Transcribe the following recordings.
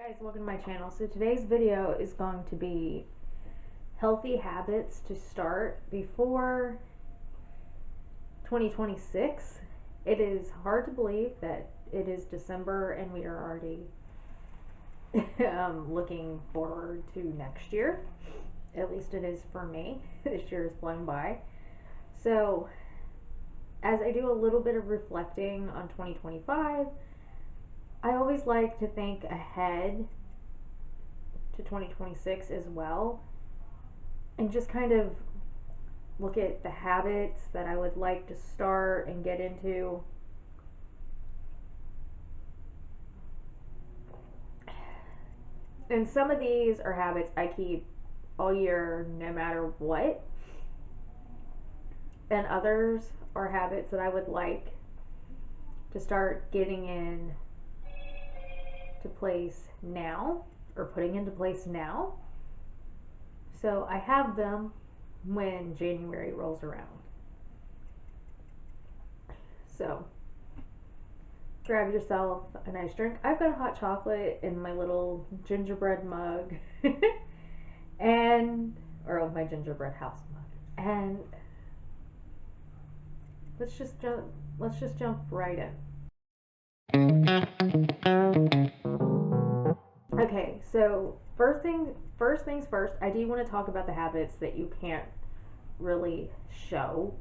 Guys, welcome to my channel. So today's video is going to be healthy habits to start before 2026. It is hard to believe that it is December and we are already looking forward to next year. At least it is for me. This year is flying by. So as I do a little bit of reflecting on 2025, I always like to think ahead to 2026 as well and just kind of look at the habits that I would like to start and get into. And some of these are habits I keep all year no matter what. And others are habits that I would like to start getting in to place now, or putting into place now, so I have them when January rolls around. So grab yourself a nice drink. I've got a hot chocolate in my little gingerbread mug or my gingerbread house mug, and let's just jump right in. Okay, so first things first, I do want to talk about the habits that you can't really show.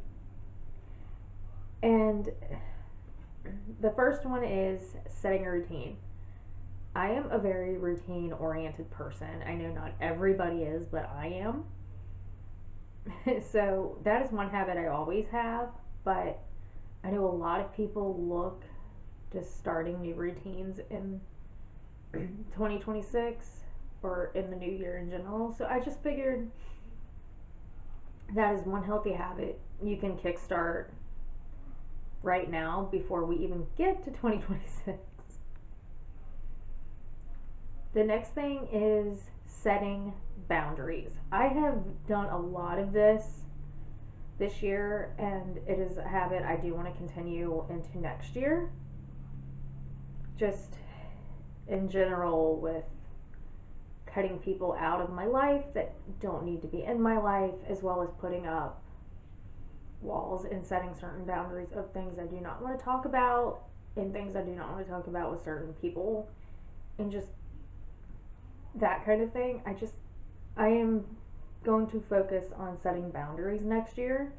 And the first one is setting a routine. I am a very routine oriented person. I know not everybody is, but I am. So that is one habit I always have, but I know a lot of people look to starting new routines in 2026 or in the new year in general. So I just figured that is one healthy habit you can kickstart right now before we even get to 2026. The next thing is setting boundaries. I have done a lot of this year, and it is a habit I do want to continue into next year. Just in general, with cutting people out of my life that don't need to be in my life, as well as putting up walls and setting certain boundaries of things I do not want to talk about and things I do not want to talk about with certain people, and just that kind of thing. I am going to focus on setting boundaries next year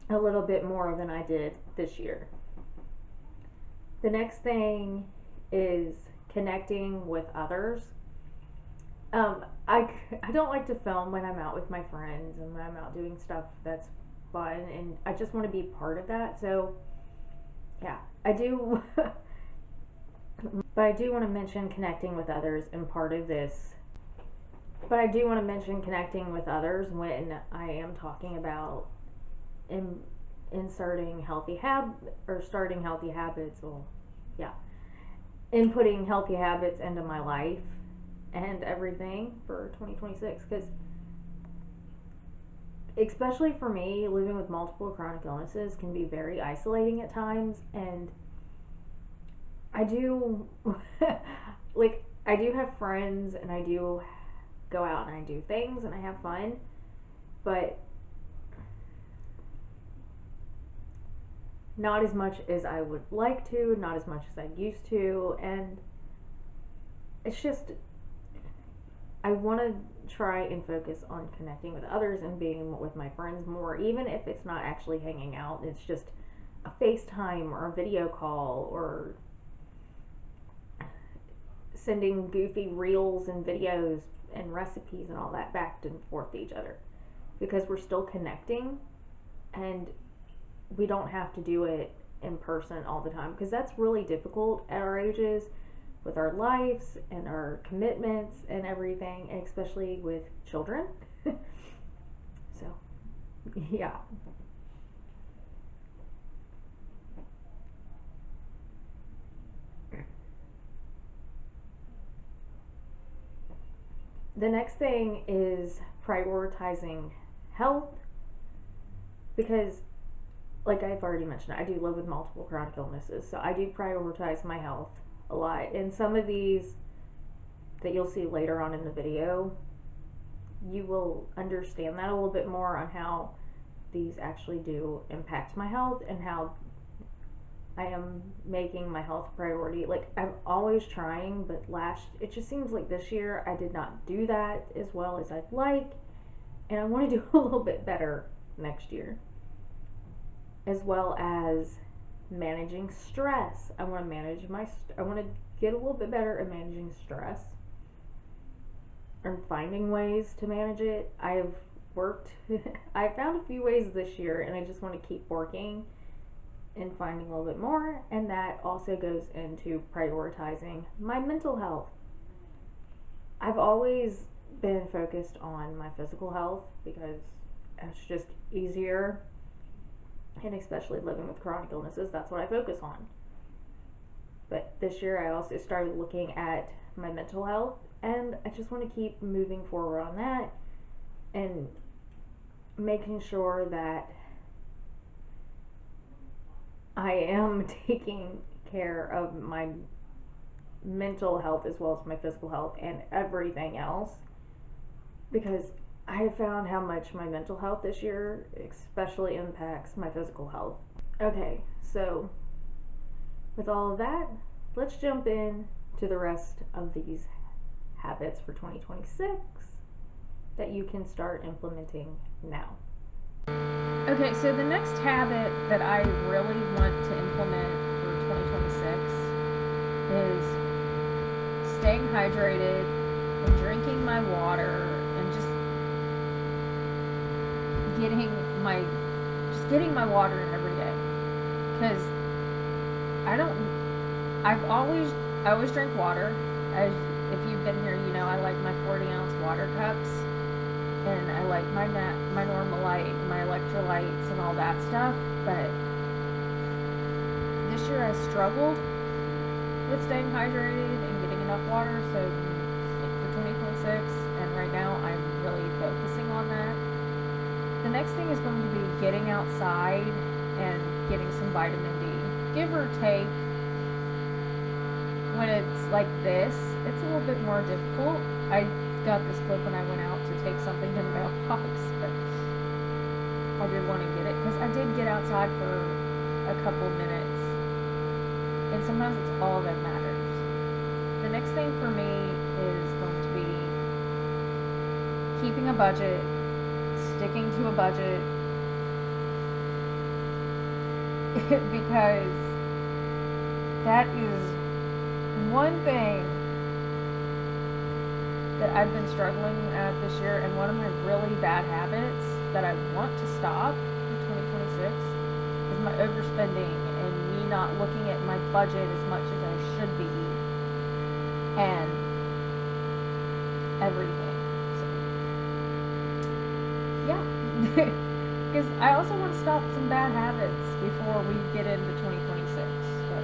a little bit more than I did this year. The next thing is connecting with others. I don't like to film when I'm out with my friends and when I'm out doing stuff that's fun, and I just want to be part of that. So yeah, I do but I do want to mention connecting with others and part of this. But I do want to mention connecting with others when I am talking about inserting healthy starting healthy habits. Well, yeah, inputting healthy habits into my life and everything for 2026, because especially for me, living with multiple chronic illnesses can be very isolating at times, and I do I do have friends, and I do go out and I do things and I have fun, but not as much as I would like to, not as much as I used to, and it's just, I want to try and focus on connecting with others and being with my friends more, even if it's not actually hanging out. It's just a FaceTime or a video call or sending goofy reels and videos and recipes and all that back and forth to each other, because we're still connecting, and we don't have to do it in person all the time, because that's really difficult at our ages with our lives and our commitments and everything, and especially with children. So yeah. The next thing is prioritizing health, because like I've already mentioned, I do live with multiple chronic illnesses, so I do prioritize my health a lot. And some of these that you'll see later on in the video, you will understand that a little bit more on how these actually do impact my health and how I am making my health a priority. Like, I'm always trying, but it just seems like this year I did not do that as well as I'd like, and I want to do a little bit better next year. As well as managing stress. I want to get a little bit better at managing stress and finding ways to manage it. I found a few ways this year, and I just want to keep working and finding a little bit more, and that also goes into prioritizing my mental health. I've always been focused on my physical health because it's just easier, and especially living with chronic illnesses, that's what I focus on. But this year I also started looking at my mental health, and I just want to keep moving forward on that and making sure that I am taking care of my mental health as well as my physical health and everything else, because I have found how much my mental health this year especially impacts my physical health. Okay, so with all of that, let's jump in to the rest of these habits for 2026 that you can start implementing now. Okay, so the next habit that I really want to implement for 2026 is staying hydrated and drinking my water and just getting my water in every day. Because I always drink water. As if you've been here, you know I like my 40-ounce water cups. And I like my normal light, my electrolytes, and all that stuff. But this year I struggled with staying hydrated and getting enough water. So for 2026, and right now I'm really focusing on that. The next thing is going to be getting outside and getting some vitamin D. Give or take, when it's like this, it's a little bit more difficult. I got this clip when I went out to take something to the mailbox, but I did want to get it because I did get outside for a couple minutes, and sometimes it's all that matters. The next thing for me is going to be keeping a budget, sticking to a budget, because that is one thing that I've been struggling at this year, and one of my really bad habits that I want to stop in 2026 is my overspending and me not looking at my budget as much as I should be, and everything. So, yeah. Because I also want to stop some bad habits before we get into 2026. So,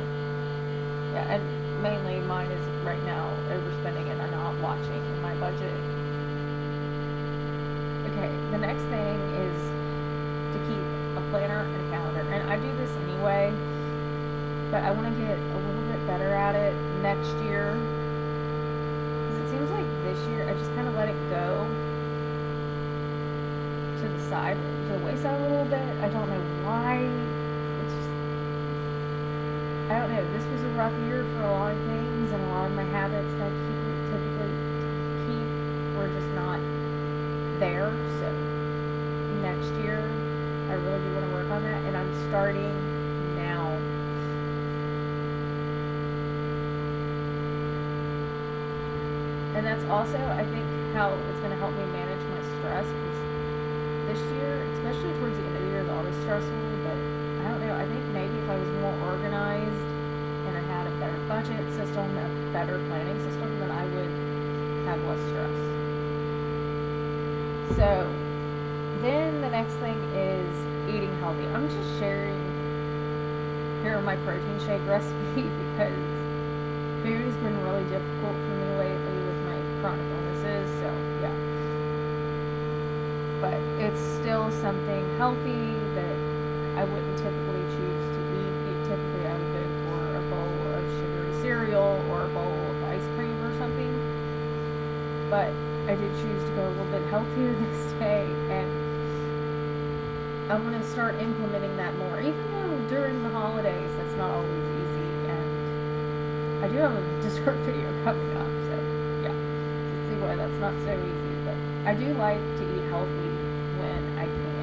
yeah, and mainly mine is right now overspending and I'm not watching my budget. Okay, the next thing is to keep a planner and a calendar. And I do this anyway, but I want to get a little bit better at it next year. Because it seems like this year I just kind of let it go to the side, to the wayside a little bit. I don't know why. It's just, I don't know. This was a rough year for a lot of things, and a lot of my habits that I typically keep were just not there. So next year, I really do want to work on that, and I'm starting now. And that's also, I think, how it's going to help me manage my stress. Because this year, especially towards the end of the year, is always stressful. But I don't know. I think maybe if I was more organized and I had a better budget system, a better planning system, then I would have less stress. So then the next thing is eating healthy. I'm just sharing here my protein shake recipe because food has been really difficult for me lately with my chronic illnesses. So yeah, but it's still something healthy that I wouldn't typically choose to eat. Typically, I would go for a bowl of sugary cereal or a bowl of ice cream or something. but I did choose to go a little bit healthier this day, and I'm going to start implementing that more, even though during the holidays that's not always easy, and I do have a dessert video coming up, so yeah, let's see why that's not so easy, but I do like to eat healthy when I can.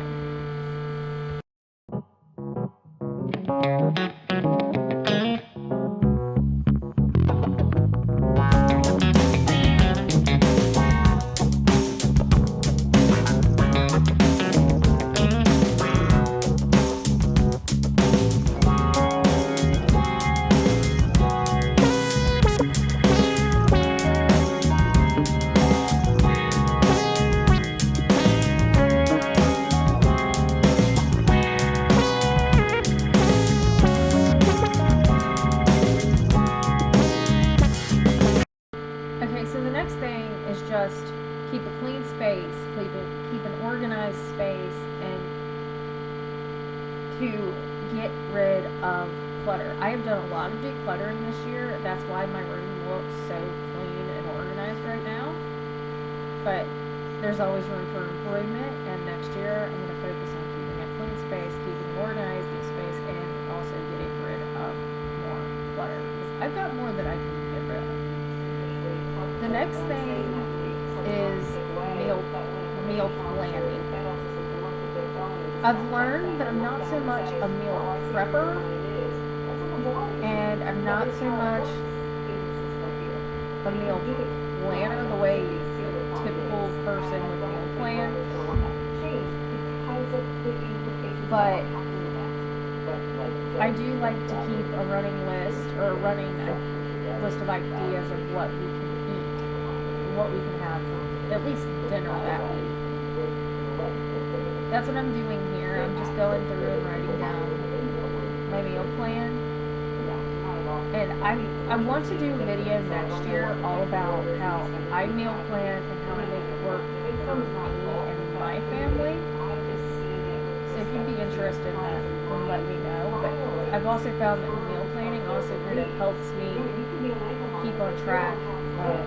Okay, so the next thing is just keep a clean space, keep an organized space, and to get rid of clutter. I have done a lot of decluttering this year. That's why my room looks so clean and organized right now. But there's always room for improvement, and next year I'm going to focus on keeping a clean space, keeping an organized space, and also getting rid of more clutter. Because I've got more that I can get rid of. The next thing is meal planning. I've learned that I'm not so much a meal prepper, and I'm not so much a meal planner the way a typical person would meal plan. But I do like to keep a running list, or a running list of ideas of what we can eat, what we can have for at least dinner that week. That's what I'm doing here. I'm just going through and writing down my meal plan. And I want to do a video next year all about how I meal plan and how I make it work for me and my family. So if you'd be interested in that, then let me know. But I've also found that meal planning also kind of helps me keep on track of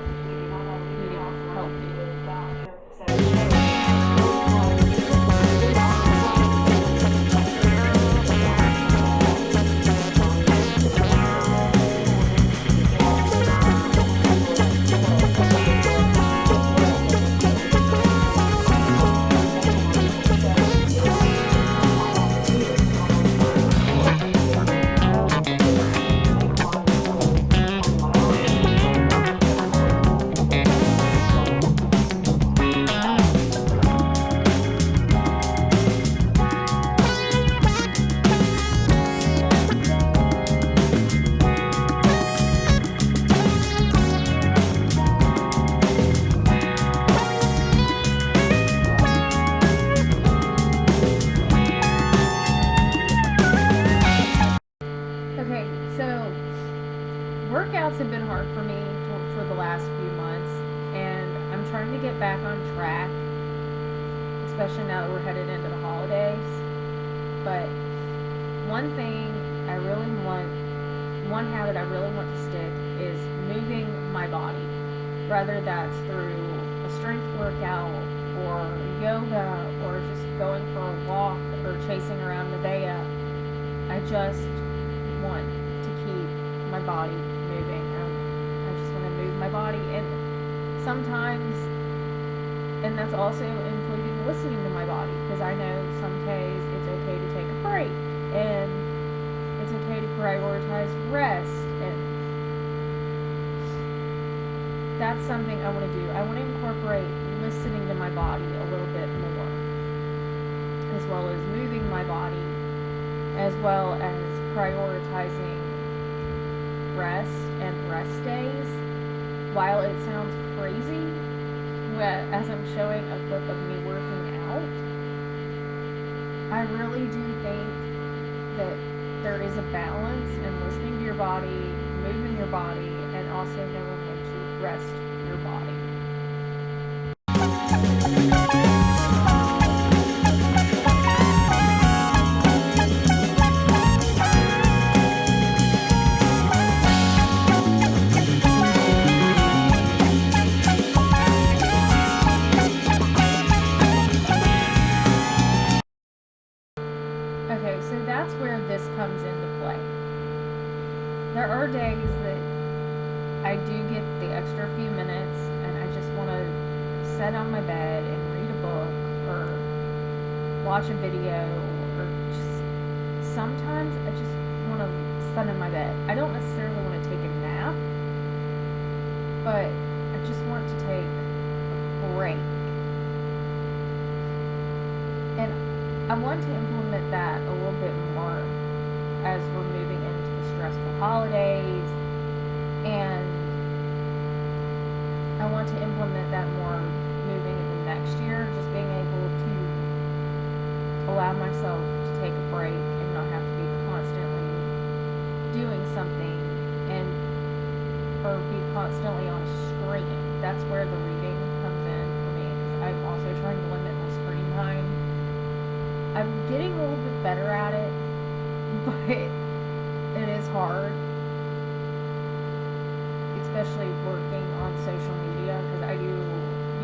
eating healthy. Workouts have been hard for me for the last few months, and I'm trying to get back on track, especially now that we're headed into the holidays. But one habit I really want to stick is moving my body, whether that's through a strength workout or yoga or just going for a walk or chasing around Medea. I just want to keep my body moving. I just want to move my body, and sometimes, and that's also including listening to my body, because I know some days it's okay to take a break, and it's okay to prioritize rest, and that's something I want to do. I want to incorporate listening to my body a little bit more, as well as moving my body, as well as prioritizing rest and rest days. While it sounds crazy, as I'm showing a clip of me working out, I really do think that there is a balance in listening to your body, moving your body, and also knowing when to rest your body. sit on my bed and read a book or watch a video, or just sometimes I just want to sit in my bed. I don't necessarily want to take a nap, but I just want to take a break. And I want to implement that a little bit more as we're moving into the stressful holidays, and I want to implement that more moving into next year, just being able to allow myself to take a break and not have to be constantly doing something and or be constantly on a screen. That's where the reading comes in for me, because I'm also trying to limit my screen time. I'm getting a little bit better at it, but it is hard, especially working on social media, because I do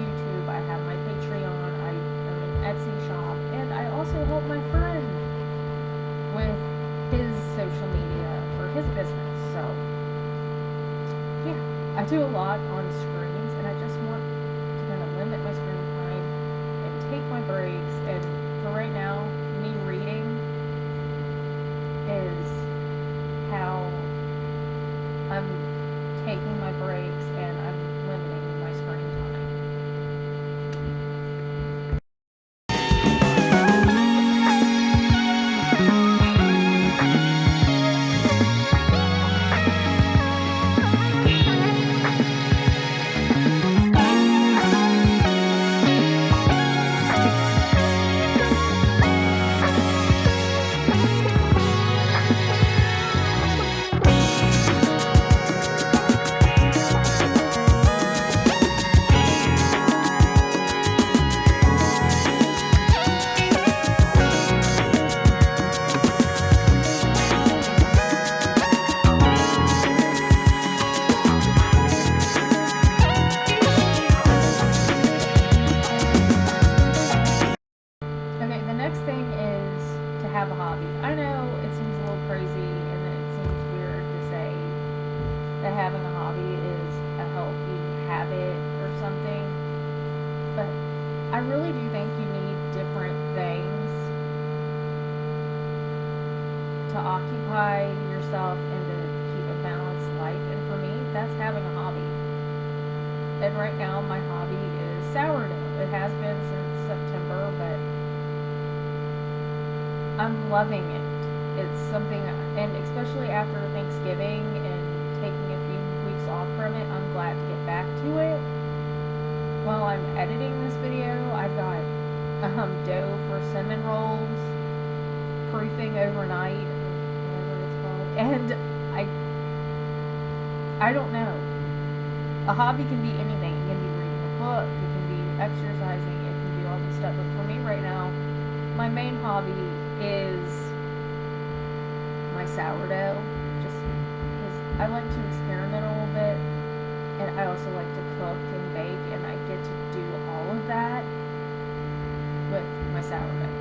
YouTube, I have my Patreon, I am an Etsy shop, and I also help my friend with his social media or his business. So yeah, I do a lot on screens, and I just want to kind of limit my screen time and take my breaks. And for right now, me reading is how I'm taking my breaks, and I'm limiting my screen time. Okay, the next thing is to have a hobby. I know it seems a little crazy, and it seems weird to say that having a hobby is a healthy habit or something, but I really do think you need different things to occupy yourself and to keep a balanced life. And for me, that's having a hobby. And right now, my hobby is sourdough. It has been since September, but I'm loving it. It's something, and especially after Thanksgiving and taking a few weeks off from it, I'm glad to get back to it. While I'm editing this video, I've got dough for cinnamon rolls, proofing overnight, or whatever it's called, and I don't know. A hobby can be anything. It can be reading a book, it can be exercising, it can be all this stuff. But for me right now, my main hobby is my sourdough, just because I like to experiment a little bit, and I also like to cook and bake, and I get to do all of that with my sourdough.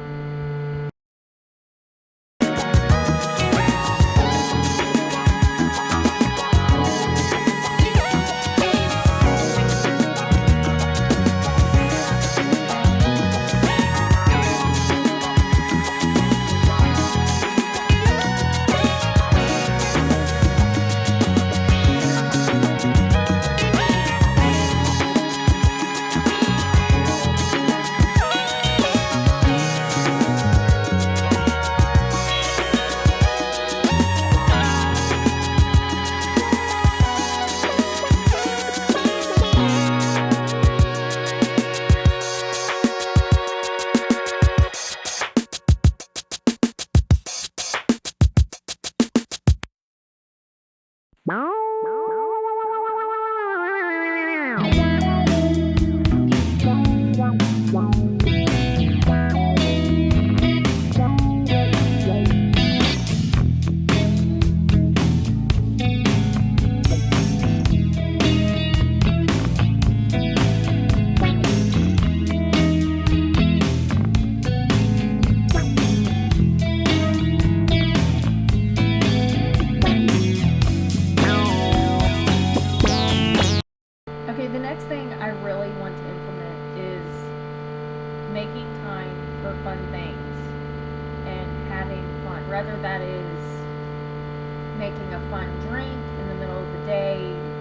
fun drink in the middle of the day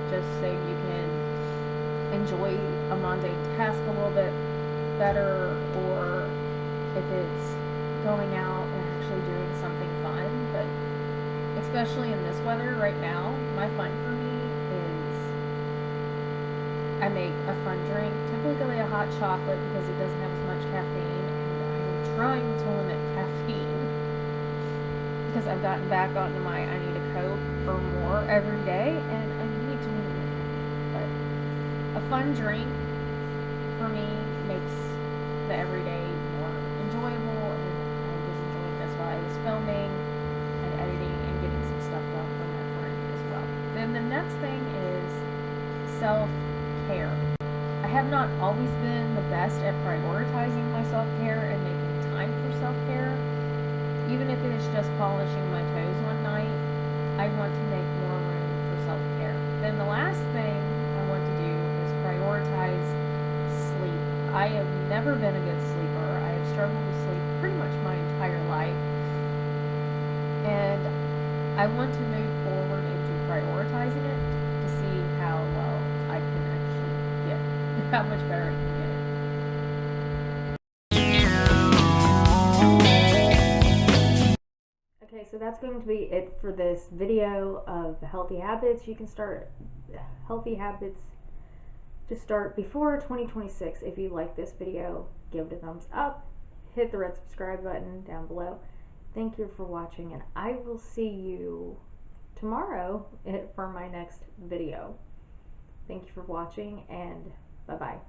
just so you can enjoy a mundane task a little bit better, or if it's going out and actually doing something fun. But especially in this weather right now, my fun for me is I make a fun drink, typically a hot chocolate because it doesn't have as much caffeine, and I am trying to limit caffeine because I've gotten back onto my I need a Coke or more every day, and I need to limit my caffeine. But a fun drink for me makes the everyday more enjoyable, and I was enjoying this while I was filming and editing and getting some stuff done for my friend as well. Then the next thing is self-care. I have not always been the best at prioritizing my self-care and making time for self-care. Even if it is just polishing my toes one night, I want to make more room for self-care. Then the last thing I want to do is prioritize sleep. I have never been a good sleeper. I have struggled with sleep pretty much my entire life. And I want to move forward into prioritizing it to see how well I can actually get, how much better I can get it. Okay, so that's going to be it for this video of healthy habits. You can start healthy habits to start before 2026. If you like this video, give it a thumbs up, hit the red subscribe button down below. Thank you for watching, and I will see you tomorrow for my next video. Thank you for watching, and bye-bye.